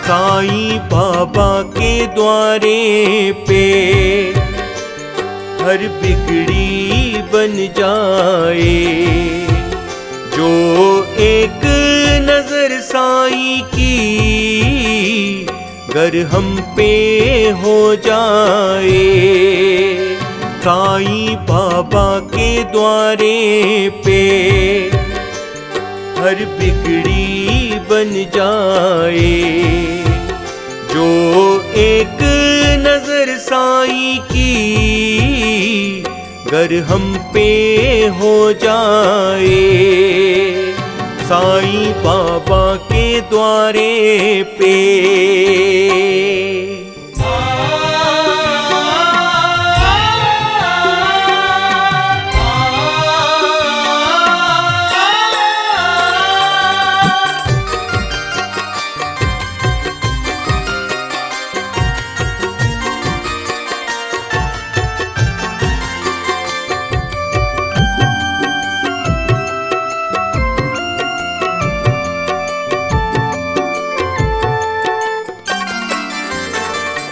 साईं बाबा के द्वारे पे हर बिगड़ी बन जाए। जो एक नजर साईं की गर हम पे हो जाए। साईं बाबा के द्वारे पे हर बिगड़ी बन जाए। जो एक नजर साईं की गर हम पे हो जाए। साईं बाबा के द्वारे पे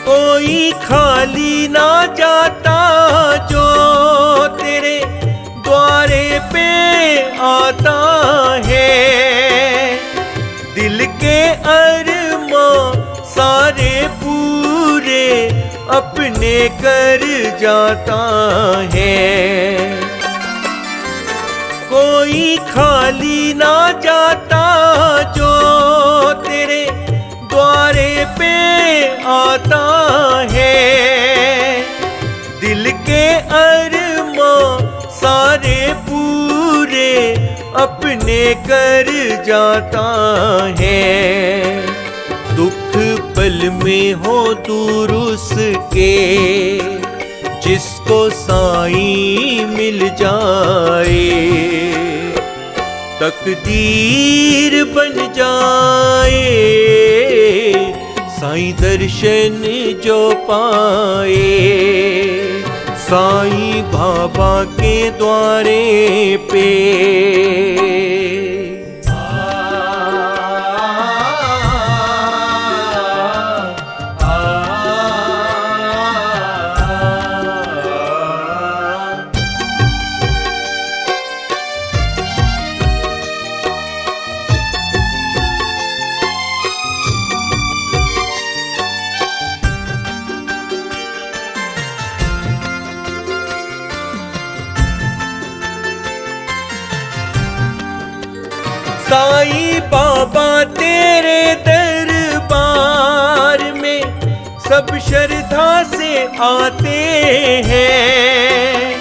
कोई खाली ना जाता जो तेरे द्वारे पे आता है। दिल के अरमां सारे पूरे अपने कर जाता है। कोई खाली ना जाता जो तेरे द्वारे पे आता है। दिल के अरमां सारे पूरे अपने कर जाता है। दुख पल में हो दूर उसके जिसको साईं मिल जाए। तकदीर बन जाए साईं दर्शन जो पाए। साईं बाबा के द्वारे पे साईं बाबा तेरे दरबार में सब श्रद्धा से आते हैं।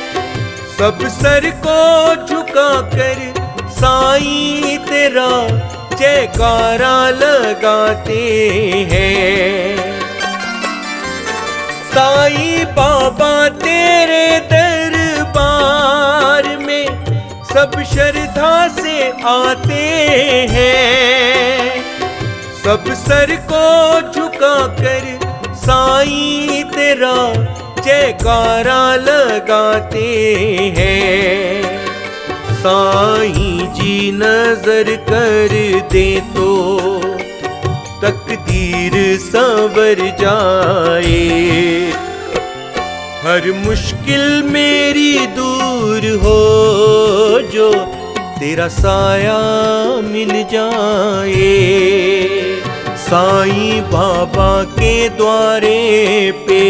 सब सर को झुका कर साईं तेरा जयकारा लगाते हैं। साईं बाबा तेरे दरबार में सब श्रद्धा से आते हैं। सब सर को झुका कर साईं तेरा जयकारा लगाते हैं। साईं जी नजर कर दे तो तकदीर संवर जाए। हर मुश्किल मेरी दूर हो जो तेरा साया मिल जाए। साईं बाबा के द्वारे पे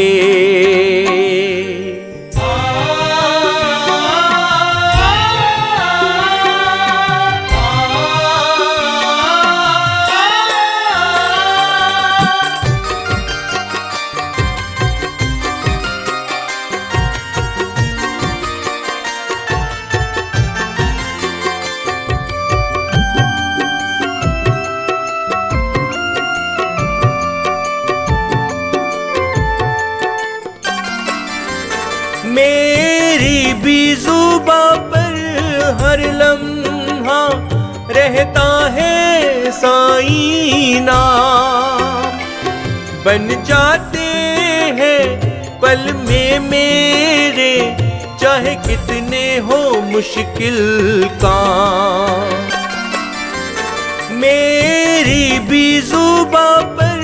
मेरी भी जुबां पर हर लम्हा रहता है साईं नाम। बन जाते हैं पल में मेरे चाहे कितने हो मुश्किल काम। मेरी भी जुबां पर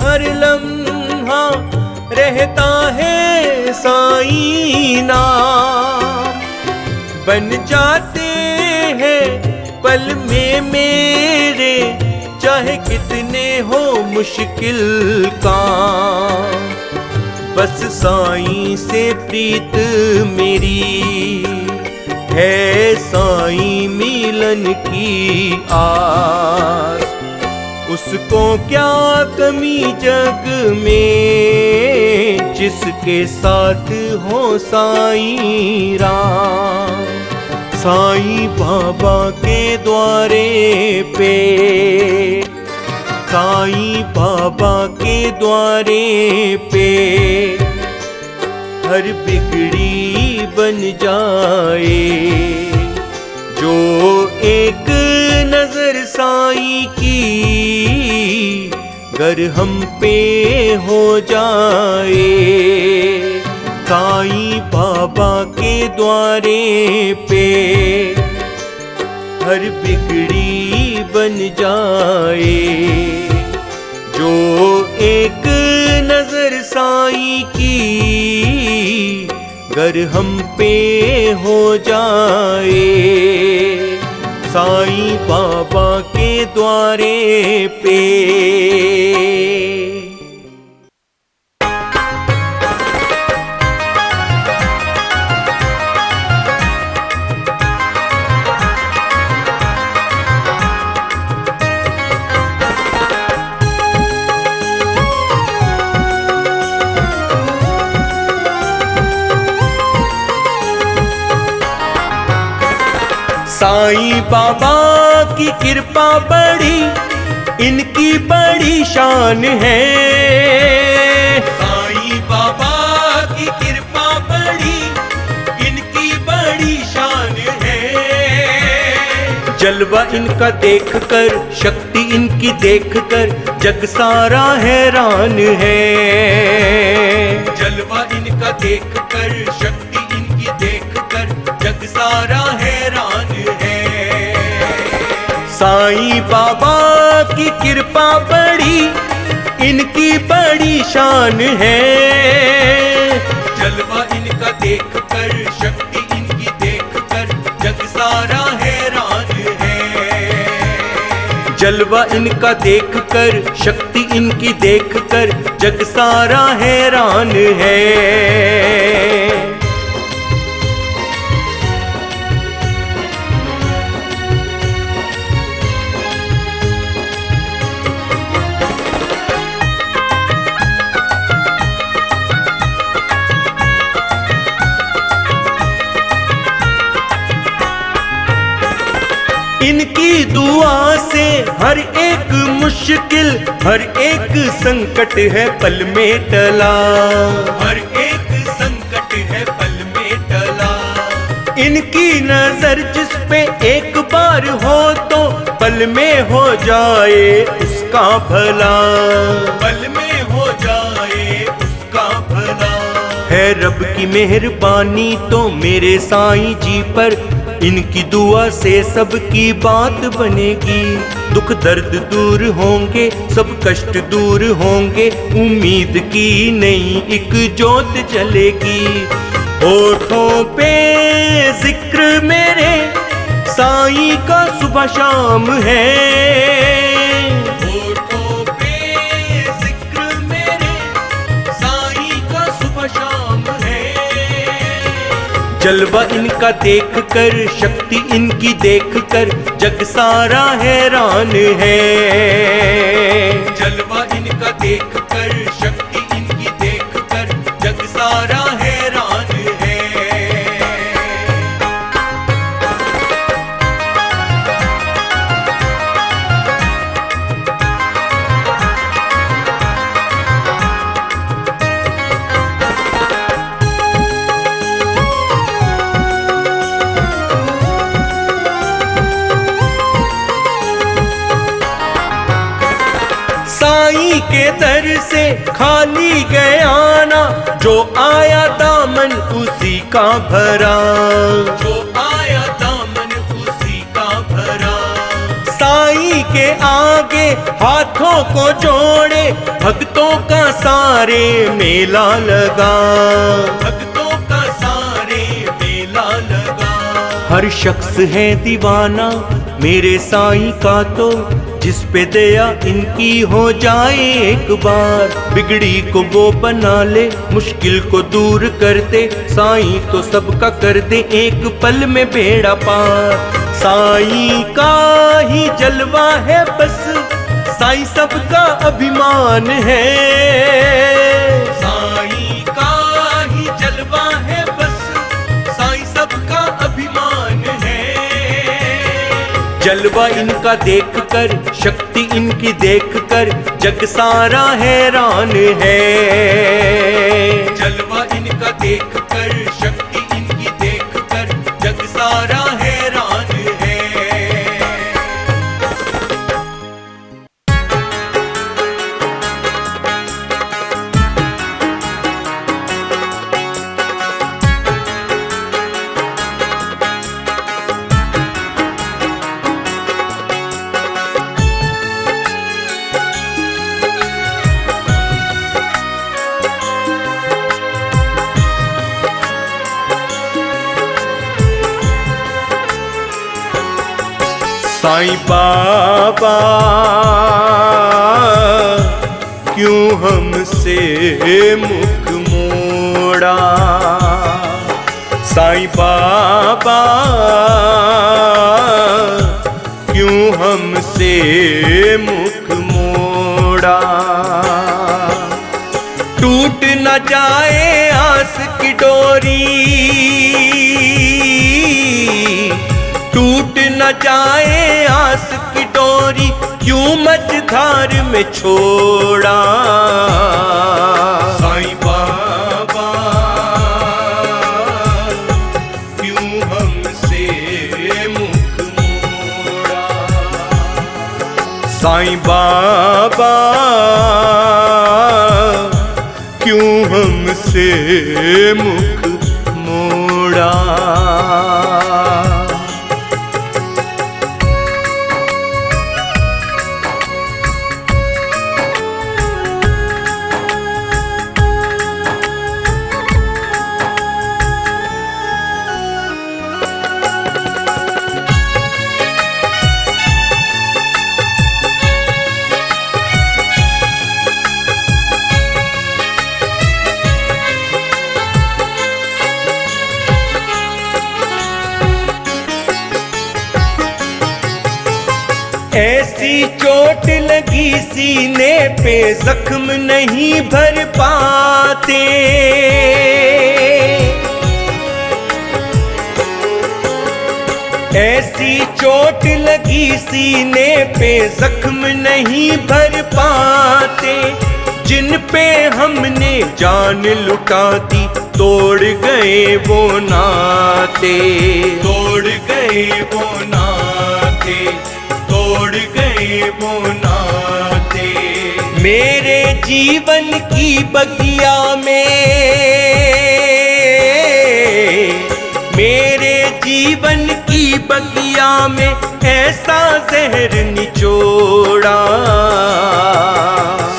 हर लम्हा रहता है साईं नाम। बन जाते हैं पल में मेरे, चाहे कितने हो मुश्किल काम। बस साईं से प्रीत मेरी है, साईं मिलन की आस। उसको क्या कमी जग में, जिसके साथ हो साईं राम। साईं बाबा के द्वारे पे, साईं बाबा के द्वारे पे हर बिगड़ी बन जाए। जो एक नजर साईं की गर हम पे हो जाए। साईं बाबा के द्वारे पे हर बिगड़ी बन जाए। जो एक नजर साईं की गर हम पे हो जाए। साईं बाबा के द्वारे पे। साईं बाबा की कृपा बड़ी, इनकी बड़ी शान है। साईं बाबा की कृपा बड़ी, इनकी बड़ी शान है। जलवा इनका देखकर, शक्ति इनकी देखकर जग सारा हैरान है। जलवा इनका देखकर, शक्ति इनकी देखकर जग सारा हैरान है। साईं बाबा की कृपा बड़ी, इनकी बड़ी शान है। जलवा इनका देखकर, शक्ति इनकी देखकर जग सारा हैरान है। जलवा इनका देखकर, शक्ति इनकी देखकर जग सारा हैरान है। इनकी दुआ से हर एक मुश्किल, हर एक संकट है पल में टला। हर एक संकट है पल में टला। इनकी नजर जिस पे एक बार हो तो पल में हो जाए उसका भला। पल में हो जाए उसका भला। है रब की मेहरबानी तो मेरे साईं जी पर, इनकी दुआ से सबकी बात बनेगी। दुख दर्द दूर होंगे, सब कष्ट दूर होंगे। उम्मीद की नई एक जोत जलेगी। होठों पे जिक्र मेरे साईं का सुबह शाम है। होठों पे जिक्र मेरे साईं का सुबह शाम है। जलवा इनका देखकर, शक्ति इनकी देखकर जग सारा हैरान है। जलवा इनका देखकर, शक्ति इनकी देखकर जग सारा हैरान है। साईं के दर से खाली गया ना, जो आया दामन उसी का भरा। जो आया दामन उसी का भरा। साईं के आगे हाथों को जोड़े, भक्तों का सारे मेला लगा, भक्तों का सारे मेला लगा। हर शख्स है दीवाना मेरे साईं का तो, जिस पे दया इनकी हो जाए एक बार। बिगड़ी को वो बना ले, मुश्किल को दूर कर दे, साईं तो सबका कर दे एक पल में बेड़ा पार। साईं का ही जलवा है बस, साईं सबका अभिमान है। साईं का ही जलवा है बस, साईं सबका अभिमान है। जलवा इनका देखकर, शक्ति इनकी देखकर, जग सारा हैरान है। जलवा इनका देखकर, शक्ति इनकी देखकर, जग सारा हैरान है। साईं बाबा क्यों हमसे मुख मोड़ा, साईं बाबा क्यों हमसे मुख मोड़ा। टूट न जाए आस की डोरी, टूट न जाए आस की डोरी, क्यों मझधार में छोड़ा। साईं बाबा क्यों हमसे मुख मोड़ा, साईं बाबा क्यों हमसे मुख मोड़ा। ऐसी चोट लगी सीने पे जख्म नहीं भर पाते, ऐसी चोट लगी सीने पे जख्म नहीं भर पाते। जिन पे हमने जान लुटा दी, तोड़ गए वो नाते, तोड़ गए वो नाते, तोड़ गए वो नाते। मेरे जीवन की बगिया में, मेरे जीवन की बगिया में ऐसा जहर निचोड़ा।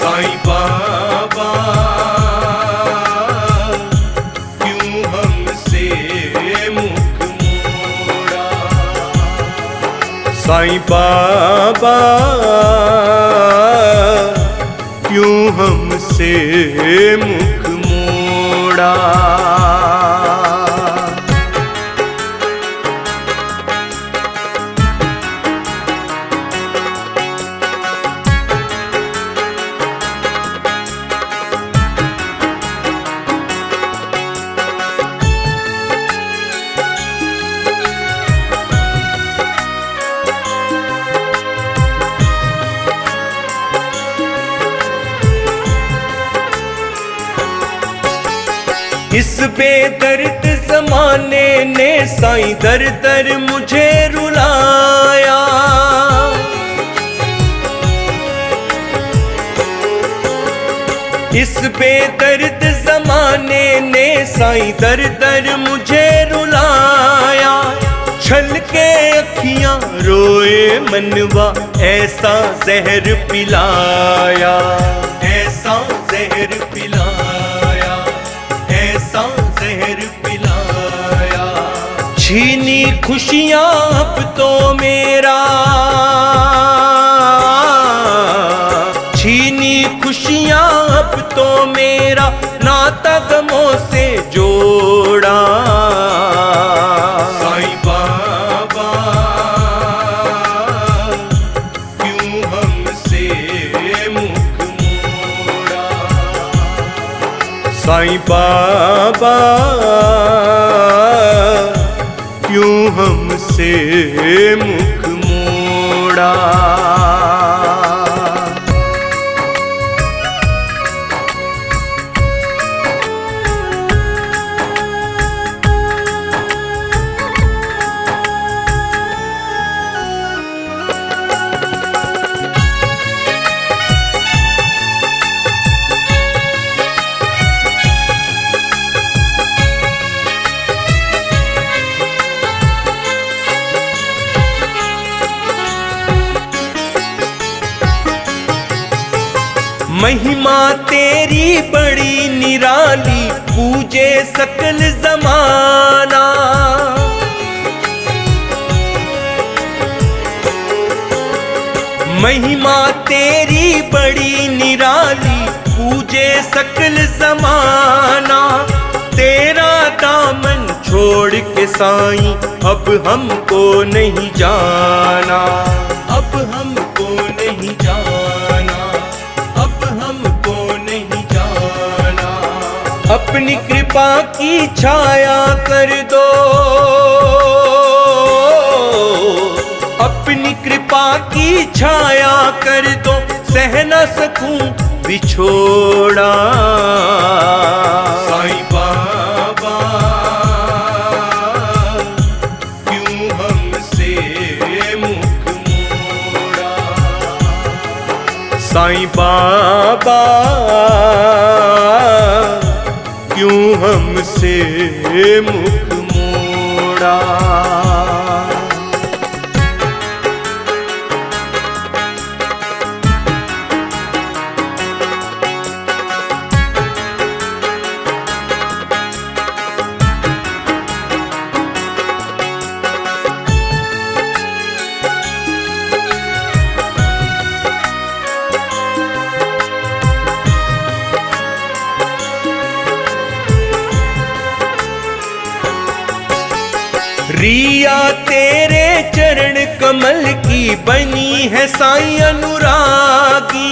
साईं बाबा क्यों हमसे मुख मोड़ा, साईं बाबा क्यों हमसे मुख मोड़ा। इस बेदर्द जमाने ने साईं दर दर मुझे रुलाया। इस बेदर्द जमाने ने साईं दर दर मुझे रुलाया। छलके अखियां रोए मनवा, ऐसा जहर पिलाया, ऐसा जहर पिलाया, ऐसा जहर पिलाया। छीनी खुशियां अब तो मेरा, छीनी खुशियां अब तो मेरा, नाता गमों से जोड़ा। साईं बाबा क्यों हमसे मुख मोड़ा, साईं बाबा क्यों हमसे मुख मोड़ा। महिमा तेरी बड़ी निराली, पूजे सकल जमाना। महिमा तेरी बड़ी निराली, पूजे सकल जमाना। तेरा दामन छोड़ के साईं अब हमको नहीं जाना, अब हमको नहीं जाना, अब हमको नहीं जाना। अपनी कृपा की छाया कर दो, अपनी कृपा की छाया कर दो, सह न सकूं बिछोड़ा। साईं बाबा क्यों हमसे मुख मोड़ा, साईं बाबा क्यों हमसे मुख मोड़ा। रिया तेरे चरण कमल की बनी है साईं अनुरागी।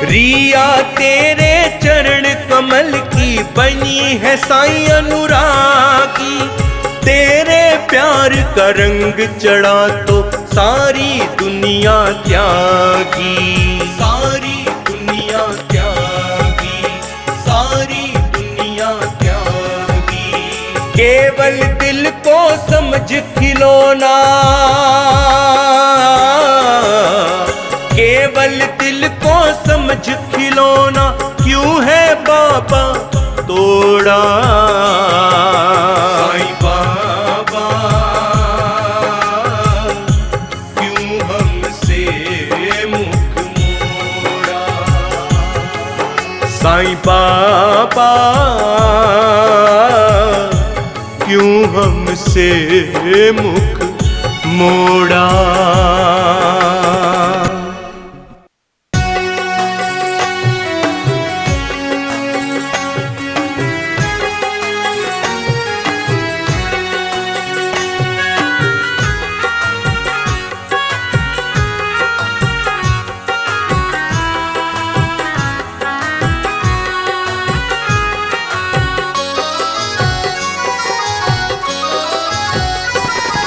रिया तेरे चरण कमल की बनी है साईं अनुरागी। तेरे प्यार का रंग चढ़ा तो सारी दुनिया त्यागी, सारी दुनिया त्यागी, सारी दुनिया त्यागी। केवल दिल को समझ खिलौना, केवल दिल को समझ खिलौना, क्यों है बाबा तोड़ा। साईं बाबा क्यों हमसे मुख मोड़ा, साईं बाबा क्यों हमसे मुख मोड़ा।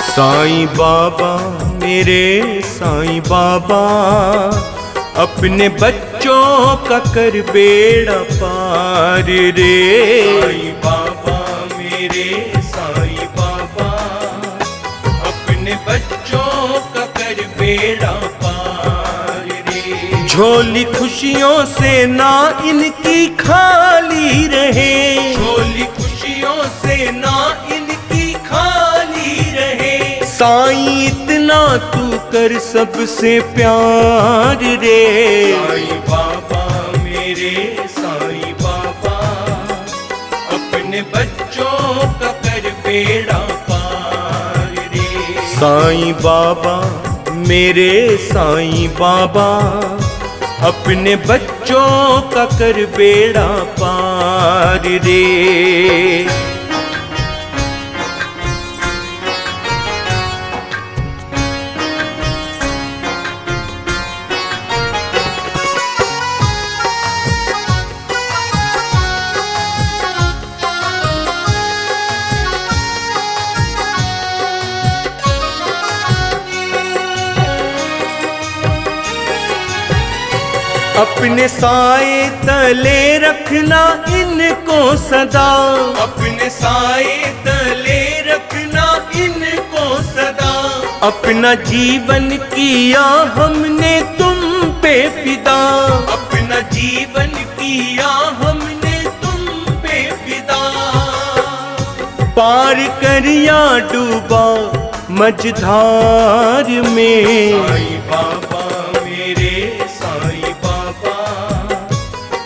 साईं बाबा मेरे साईं बाबा, अपने बच्चों का कर बेड़ा पार रे। साईं बाबा मेरे साईं बाबा, अपने बच्चों का कर बेड़ा पार रे। झोली खुशियों से ना इनकी खाली रहे, झोली खुशियों से ना इनकी खाली रहे। साईं इतना तू कर सबसे प्यार रे, साईं बाबा मेरे साईं बाबा, अपने बच्चों का कर बेड़ा पार रे। साईं बाबा मेरे साईं बाबा, अपने बच्चों का कर बेड़ा पार रे। अपने साए तले रखना इनको सदा, अपने साए तले रखना इनको सदा। अपना जीवन किया हमने तुम पे फिदा, अपना जीवन किया हमने तुम पे फिदा। पार कर या डूबा मझधार में, साईं बाबा मेरे साईं बाबा,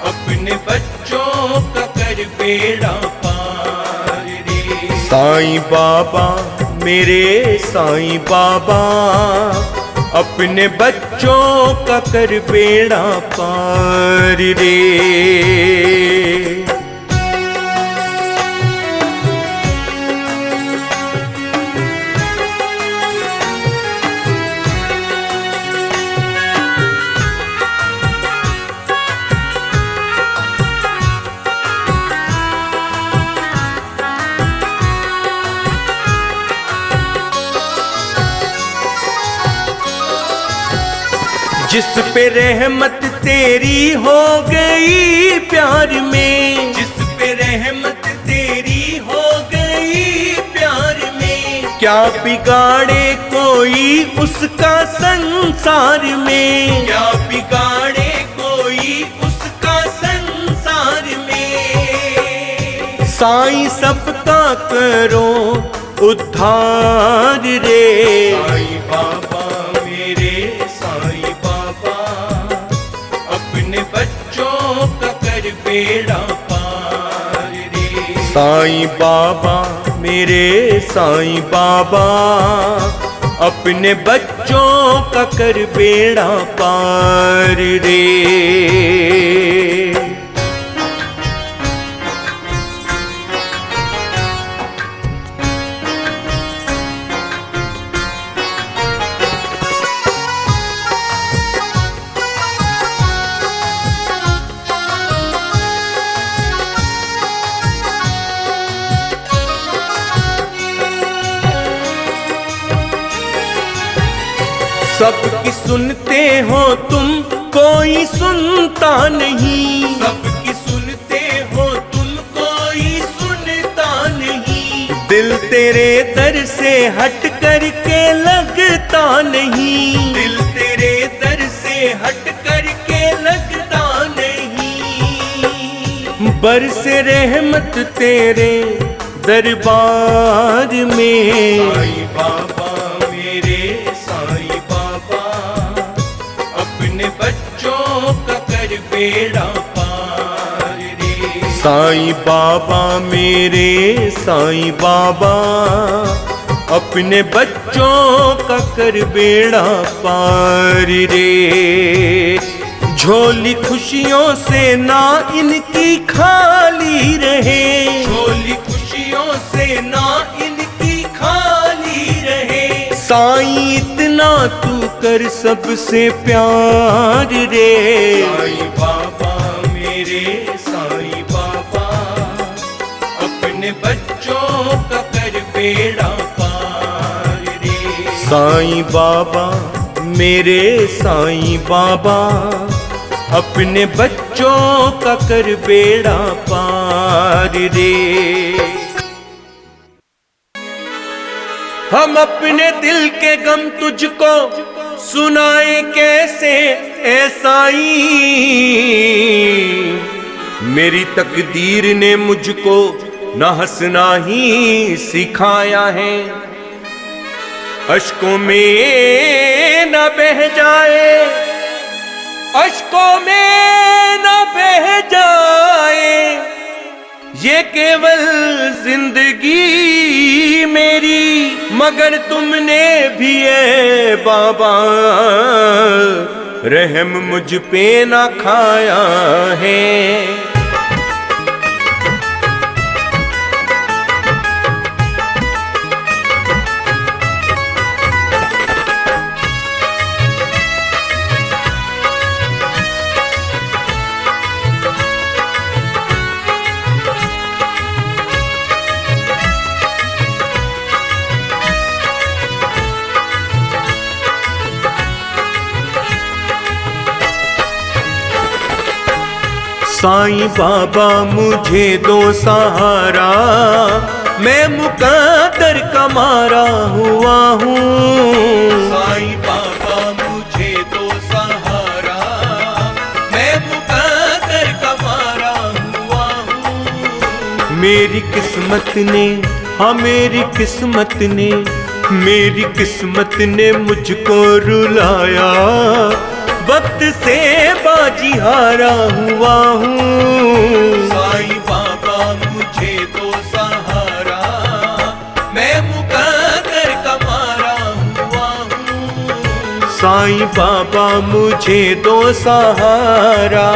अपने बच्चों का कर बेड़ा पार रे। साईं बाबा मेरे साईं बाबा, अपने बच्चों का कर बेड़ा पार रे। जिस पे रहमत तेरी हो गई प्यार में, जिस पे रहमत तेरी हो गई प्यार में। क्या बिगाड़े कोई उसका संसार में, क्या बिगाड़े कोई उसका संसार में। साईं सबका करो उद्धार रे, साईं बाबा मेरे साईं बाबा, अपने बच्चों का कर बेड़ा पार रे। साईं बाबा मेरे साईं बाबा, अपने बच्चों का कर बेड़ा पार रे। सबकी सुनते हो तुम कोई सुनता नहीं, सबकी सुनते हो तुम कोई सुनता नहीं। दिल तेरे दर से हट कर के लगता नहीं, दिल तेरे दर से हट कर के लगता नहीं। बरसे रहमत तेरे दरबार में, साईं बाबा मेरे साईं बाबा, अपने बच्चों का कर बेड़ा पार रे। साईं बाबा मेरे साईं बाबा, अपने बच्चों का कर बेड़ा पार रे। झोली खुशियों से ना इनकी खाली रहे, झोली खुशियों से ना इनकी खाली रहे। साईं इतना तू कर सबसे प्यार रे, साईं बाबा मेरे साईं बाबा, अपने बच्चों का कर बेड़ा पार रे। साईं बाबा मेरे साईं बाबा, अपने बच्चों का कर बेड़ा पार रे। हम अपने दिल के गम तुझको सुनाए कैसे ऐसाई, मेरी तकदीर ने मुझको न हंसना ही सिखाया है। अश्कों में न बह जाए, अश्कों में न बह जाए, ये केवल जिंदगी मेरी, मगर तुमने भी है बाबा रहम मुझ पे ना खाया है। साईं बाबा मुझे दो सहारा, मैं मुकद्दर का मारा हुआ हूँ। साईं बाबा मुझे दो सहारा, मैं मुकद्दर का मारा हुआ हूँ। मेरी किस्मत ने, हाँ मेरी किस्मत ने, मेरी किस्मत ने मुझको रुलाया, वक्त से बाजी हारा हुआ हूँ। साईं बाबा मुझे दो सहारा, मैं मुकद्दर का मारा हुआ हूँ। साईं बाबा मुझे दो सहारा।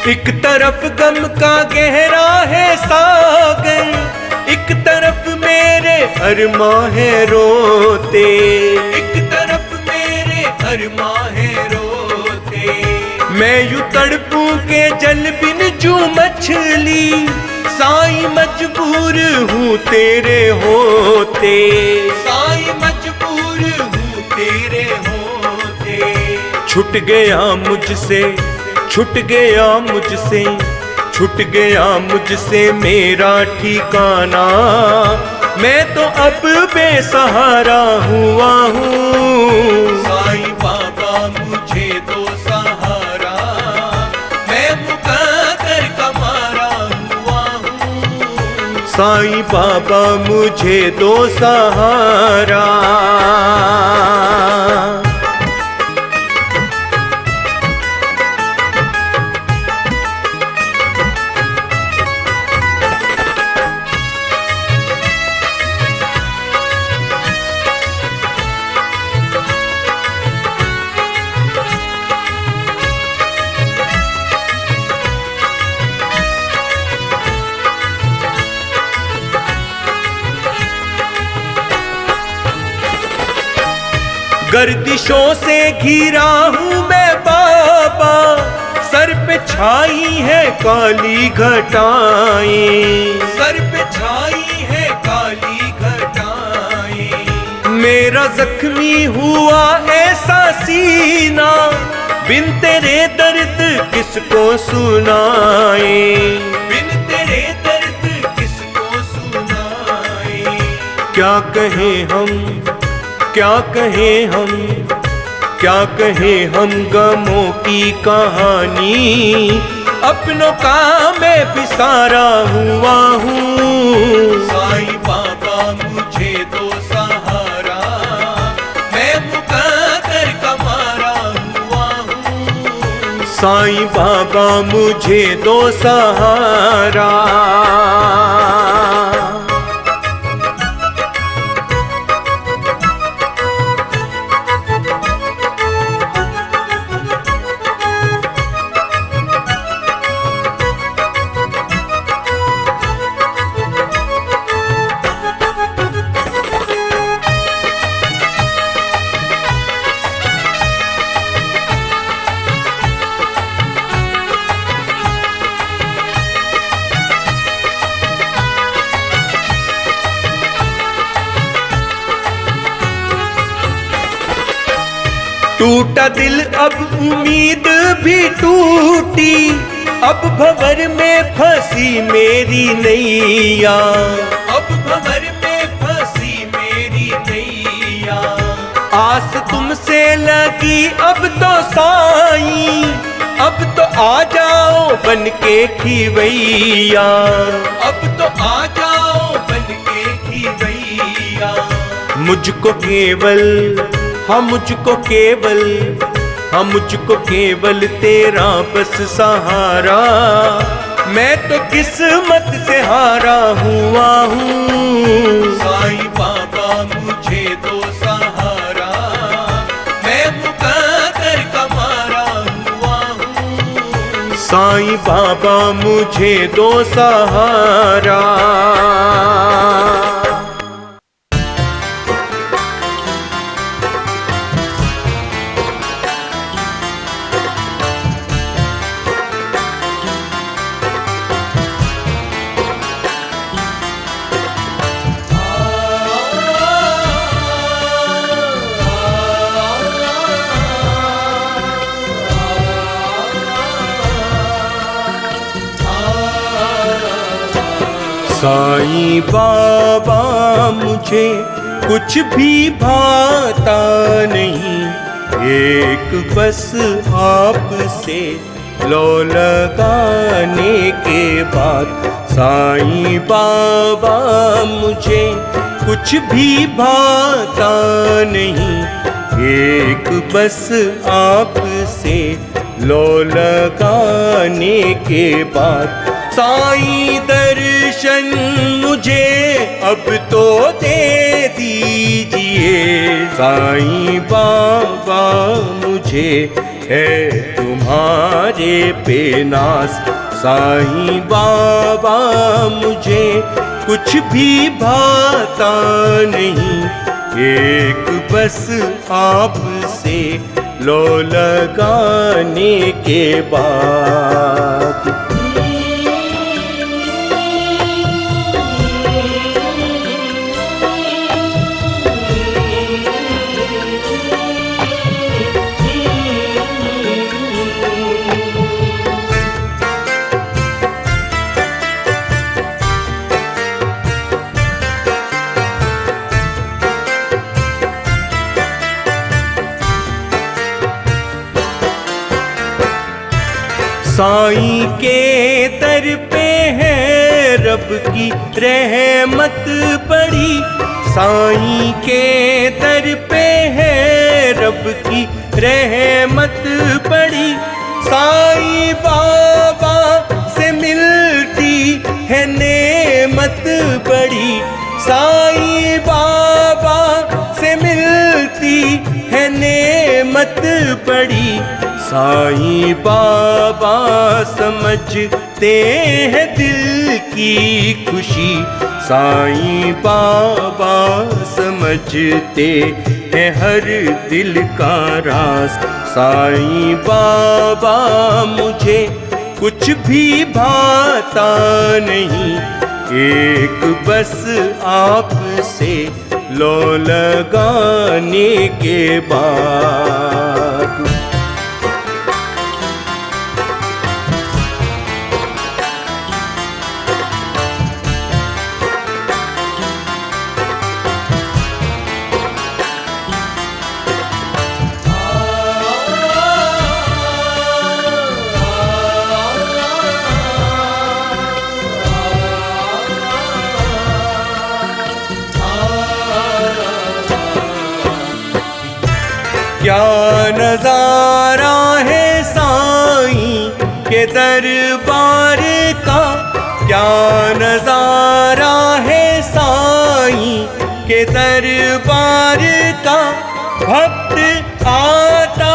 एक तरफ गम का गहरा है सागर, एक तरफ मेरे अरमां है रोते, एक तरफ मेरे अरमां है रोते। मैं यूं तड़पूं के जल बिन जू मछली, साईं मजबूर हूँ तेरे होते। साईं मजबूर हूँ तेरे होते। छूट गया मुझसे, छूट गया मुझसे, छूट गया मुझसे मेरा ठिकाना, मैं तो अब बेसहारा हुआ हूँ। साईं बाबा मुझे दो सहारा, मैं मुकद्दर का मारा हुआ हूँ। साईं बाबा मुझे दो सहारा। गर्दिशों से घिरा हूँ मैं बाबा, सर पे छाई है काली घटाएं, सर पे छाई है काली घटाएं। मेरा जख्मी हुआ ऐसा सीना, बिन तेरे दर्द किसको सुनाए, बिन तेरे दर्द किसको सुनाए। क्या कहें हम, क्या कहें हम, क्या कहें हम गमों की कहानी, अपनों का मैं बिसारा हुआ हूँ। साईं बाबा मुझे दो सहारा, मैं मुकद्दर का मारा हुआ हूँ। साईं बाबा मुझे दो सहारा। टूटा दिल अब उम्मीद भी टूटी, अब भंवर में फंसी मेरी नैया, अब भंवर में फंसी मेरी नैया। आस तुमसे लगी अब तो साईं, अब तो आ जाओ बन के खिवैया, अब तो आ जाओ बन के खिवैया। मुझको केवल, हाँ मुझको केवल, हाँ मुझको केवल तेरा बस सहारा, मैं तो किस्मत से हारा हुआ हूँ। साईं बाबा मुझे दो सहारा, मैं मुकद्दर का मारा हुआ हूँ। साईं बाबा मुझे दो सहारा। साईं बाबा मुझे कुछ भी भाता नहीं, एक बस आपसे लो लगाने के बाद। साईं बाबा मुझे कुछ भी भाता नहीं, एक बस आपसे लो लगाने के बाद। साईं दर्शन मुझे अब तो दे दीजिए, साईं बाबा मुझे है तुम्हारे पे नाज। साईं बाबा मुझे कुछ भी भाता नहीं, एक बस आपसे लो लगाने के बाद। साईं के दर पे है रब की रहमत पड़ी, साईं के दर पे है रब की रहमत पड़ी। साईं बाबा से मिलती है नेमत बड़ी, साईं बाबा से मिलती है नेमत बड़ी। साईं बाबा समझते हैं दिल की खुशी, साईं बाबा समझते हैं हर दिल का राज। साईं बाबा मुझे कुछ भी भाता नहीं, एक बस आपसे लो लगाने के बाद। क्या नजारा है साईं के दरबार का, क्या नजारा है साईं के दरबार का। भक्त आता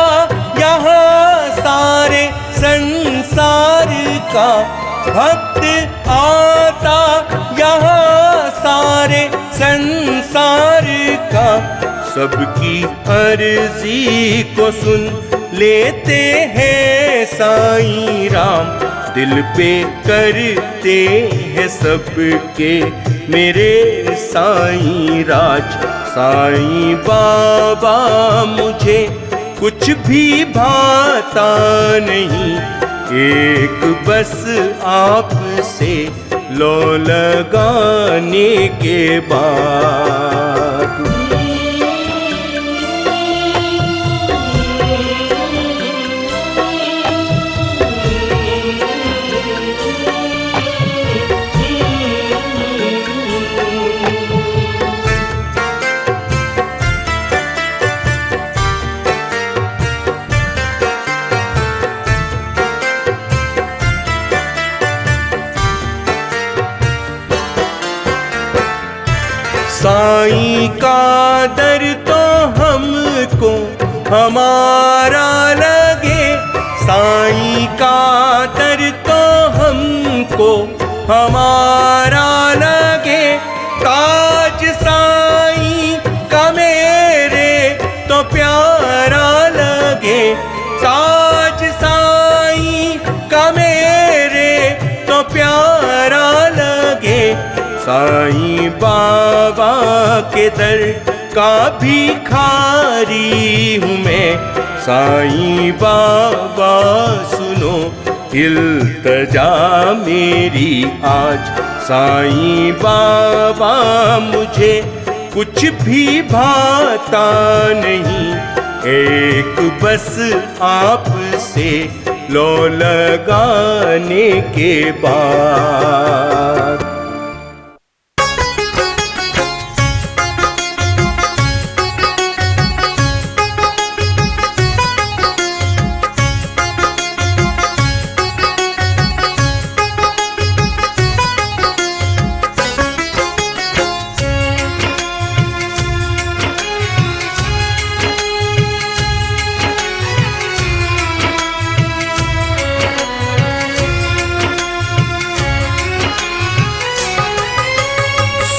यहाँ सारे संसार का, भक्त आता यहाँ सारे संसार का। सबकी अर्जी को सुन लेते हैं साईं राम, दिल पे करते हैं सबके मेरे साईं राज। साईं बाबा मुझे कुछ भी भाता नहीं, एक बस आपसे लो लगाने के बाद। साईं का दर तो हमको हमारा लगे, साईं का दर तो हमको हमारा लगे, काज साईं का मेरे तो प्यारा लगे, काज साईं का मेरे तो प्यारा लगे। साईं बाबा के दर का भिखारी हूँ मैं, साईं बाबा सुनो इल्तजा मेरी आज। साईं बाबा मुझे कुछ भी भाता नहीं, एक बस आपसे लो लगाने के बाद।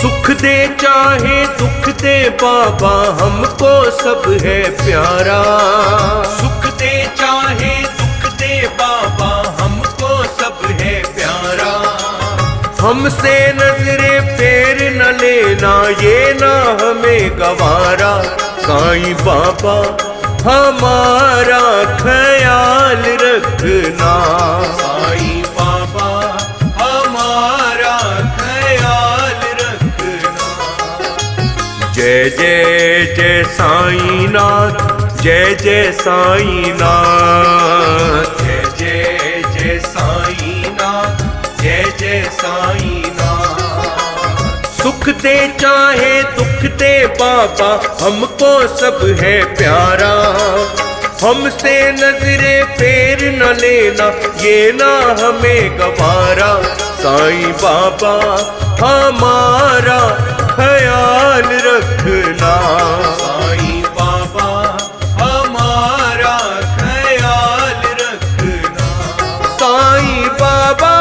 सुख दे चाहे दुख दे बाबा हमको सब है प्यारा, सुख दे चाहे दुख दे बाबा हमको सब है प्यारा। हमसे नजरे फेर न लेना ये ना हमें गवारा, साईं बाबा हमारा ख्याल रखना, साईं बाबा हमारा ख्याल रखना। जय जय जय साईं नाथ, जय जय साईं नाथ, जय जय जय साईं नाथ, जय जय साईं नाथ। सुख दे चाहे दुख दे बाबा हमको सब है प्यारा, हमसे नजरे फेर न लेना ये ना हमें गवारा, साईं बाबा हमारा ख्याल रखना, साईं बाबा हमारा ख्याल रखना। साईं बाबा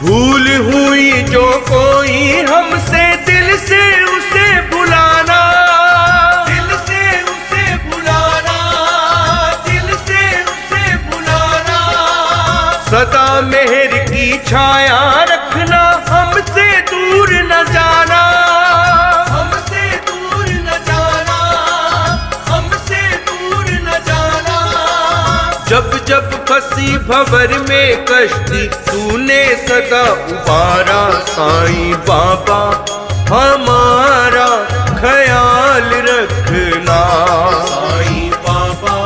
भूल हुई जो कोई हमसे दिल से उसे भुलाना, दिल से उसे भुलाना, दिल से उसे भुलाना। सदा मेहर की छाया रखना हमसे दूर न जाना, हमसे दूर न जाना, हमसे दूर न जाना। जब जब फंसी भंवर में कश्ती तूने सदा उबारा, साईं बाबा हमारा ख्याल रखना, साईं बाबा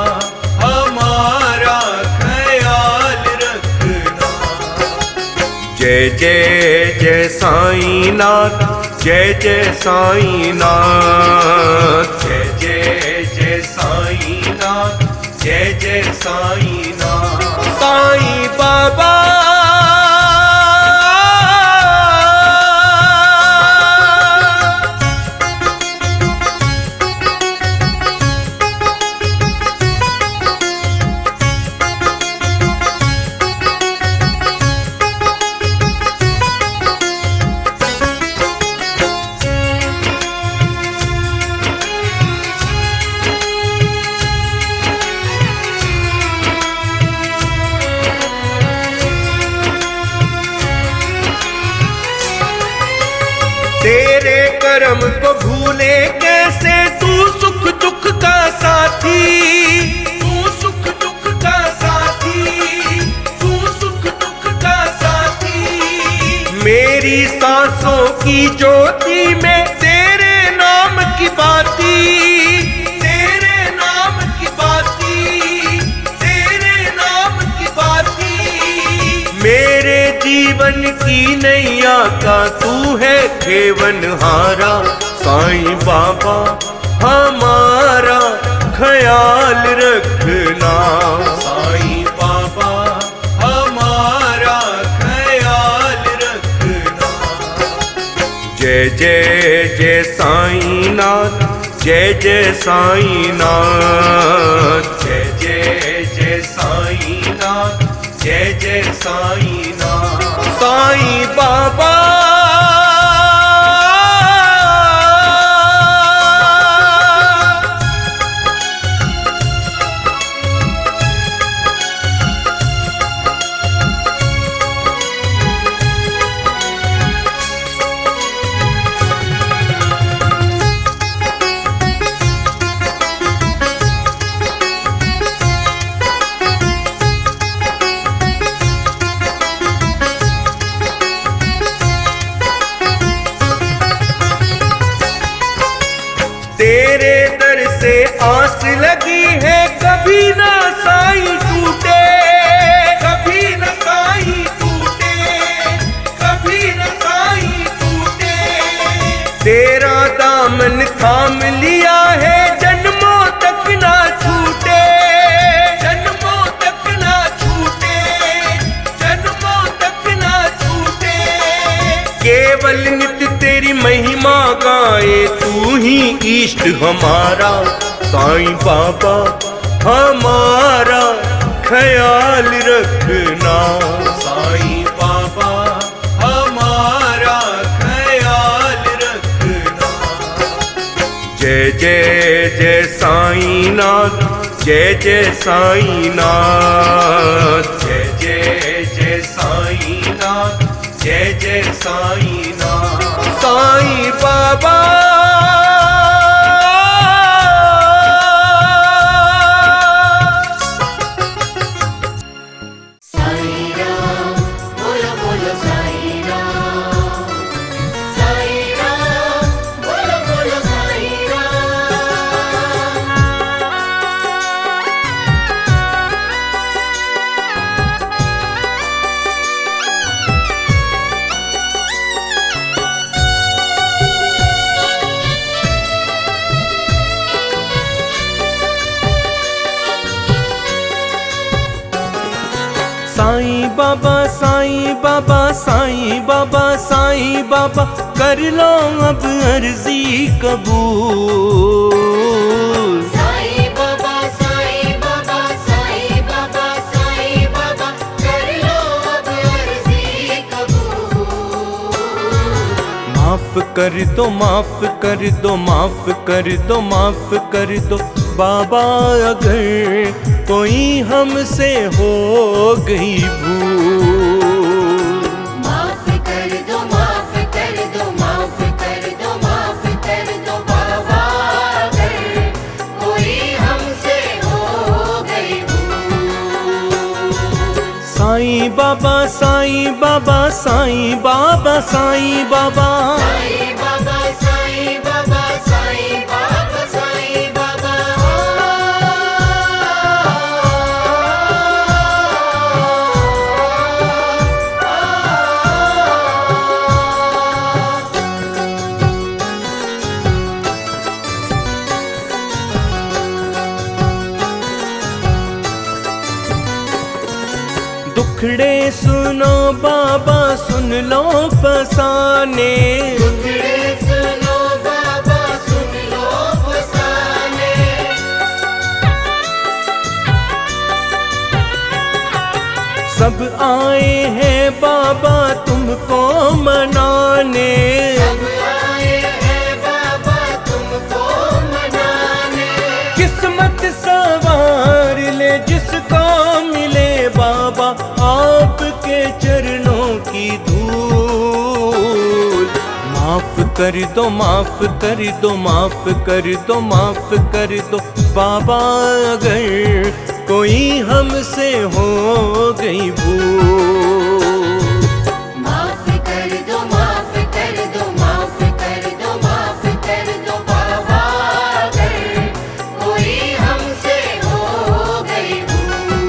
हमारा ख्याल रखना। जय जय जय साईं नाथ, जय जय साईं नाथ, जय जय जय साईं नाथ, जय जय साईं नाथ। साईं बाबा कर्म को भूले कैसे, तू सुख दुख का साथी, तू सुख दुख का साथी, तू सुख दुख का साथी। मेरी सांसों की ज्योति में तेरे नाम की बाती, तेरे नाम की बाती, तेरे नाम की बाती। मेरे जीवन की नैया का तू है खेवनहारा, साईं बाबा हमारा ख्याल रखना, साईं बाबा हमारा ख्याल रखना। जय जय जय साईं नाथ, जय जय साईं नाथ, जय जय जय साईं नाथ, जय जय साईं नाथ। साईं बाबा तेरे दर से आस लगी है, कभी ना साईं टूटे, कभी न साईं टूटे, कभी न साईं टूटे। तेरा दामन थाम लिया है, जन्मों तक ना छूटे, जन्मों तक ना छूटे, जन्मों तक ना छूटे। केवल नित्य तेरी महिमा गाए, तू ही इष्ट हमारा, साईं बाबा हमारा ख्याल रखना, साईं बाबा हमारा ख्याल रखना। जय जय जय साईं नाथ, जय जय साईं नाथ, जय जय जय साईं नाथ, जय जय साईं नाथ। साईं बाबा साईं बाबा, साईं बाबा, साईं बाबा, साईं बाबा, कर लो अब अर्जी कबूल। साईं बाबा, साईं बाबा, साईं बाबा, साईं बाबा, कर लो अब अर्जी कबूल। माफ कर दो, माफ कर दो, माफ कर दो, माफ कर दो बाबा, अगर कोई हमसे हो गई भूल। माफ कर दो, माफ कर दो, माफ कर दो, माफ कर दो बाबा, अगर कोई हमसे हो गई भूल। साईं बाबा, साईं बाबा, साईं बाबा, साईं बाबा, साईं बाबा, साईं बाबा, साईं बाबा, साईं बाबा। दुखड़े सुनो बाबा, सुन लो फसाने, दुखड़े सुनो बाबा, सुन लो फसाने। सब आए हैं बाबा तुमको मनाने, सब आए हैं बाबा तुमको मनाने। किस्मत सवार ले जिसको मिले बाबा, आपके चरणों की धूल। माफ कर दो, माफ कर दो, माफ कर दो, माफ कर दो बाबा, अगर कोई हमसे हो गई भूल। माफ कर दो, माफ कर दो, माफ कर दो, माफ कर दो बाबा, अगर कोई हमसे हो गई भूल।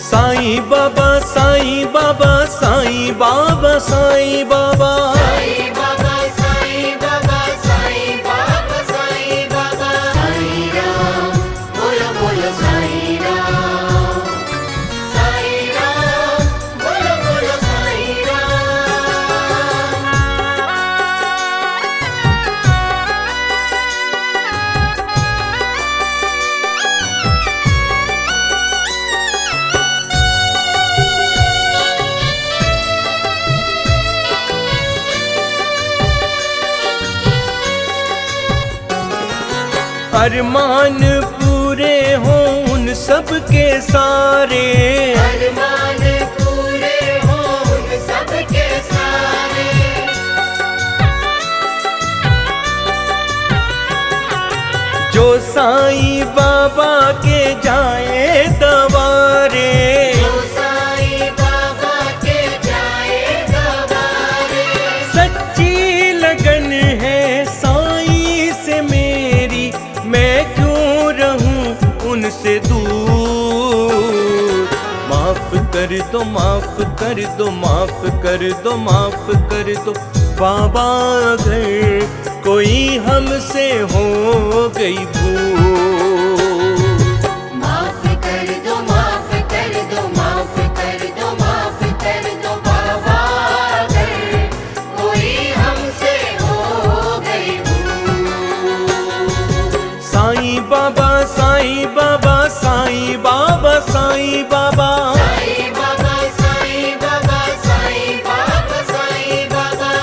साईं बाबा, साईं बाबा, साईं बाबा, साईं बाबा, साईं बाबा, साईं बाबा, साईं बाबा, साईं बाबा, साईं राम, बोलो बोलो साईं राम, साईं राम, बोलो बोलो साईं राम। अरमान पूरे हों उन सब के सारे, अरमान पूरे हों उन सबके सारे, जो साईं बाबा के जाए दवारे, जो साईं बाबा के जाए दवारे। सच्ची लगन है साईं से मेरी, मैं क्यों रहूं उनसे दूर। माफ कर दो, माफ कर दो, माफ कर दो, माफ कर दो बाबा, अगर कोई हमसे हो गई भूल। माफ कर दो, माफ कर दो, माफ कर दो, माफ कर दो बाबा, अगर कोई हमसे हो गई भूल। साईं बाबा, साईं बाबा, साईं बाबा, साईं बाबा, साईं बाबा, साईं बाबा, साईं बाबा, साईं बाबा।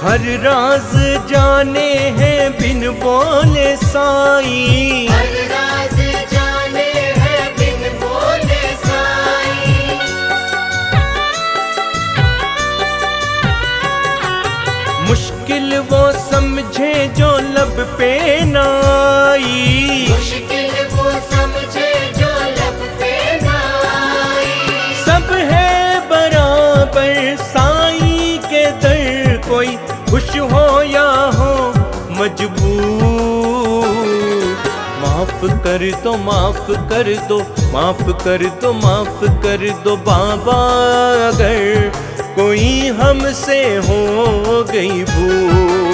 हर राज जाने हैं बिन बोले साईं, हर राज जाने हैं बिन बोले साईं। मुश्किल वो समझे जो लब पे न आई, मुश्किल वो समझे जो लब पे ना आई। सब है बराबर साईं के दर, कोई खुश हो या हो मजबूर। माफ कर दो, माफ कर दो, माफ कर दो, माफ कर दो बाबा, अगर कोई हमसे हो गई भूल।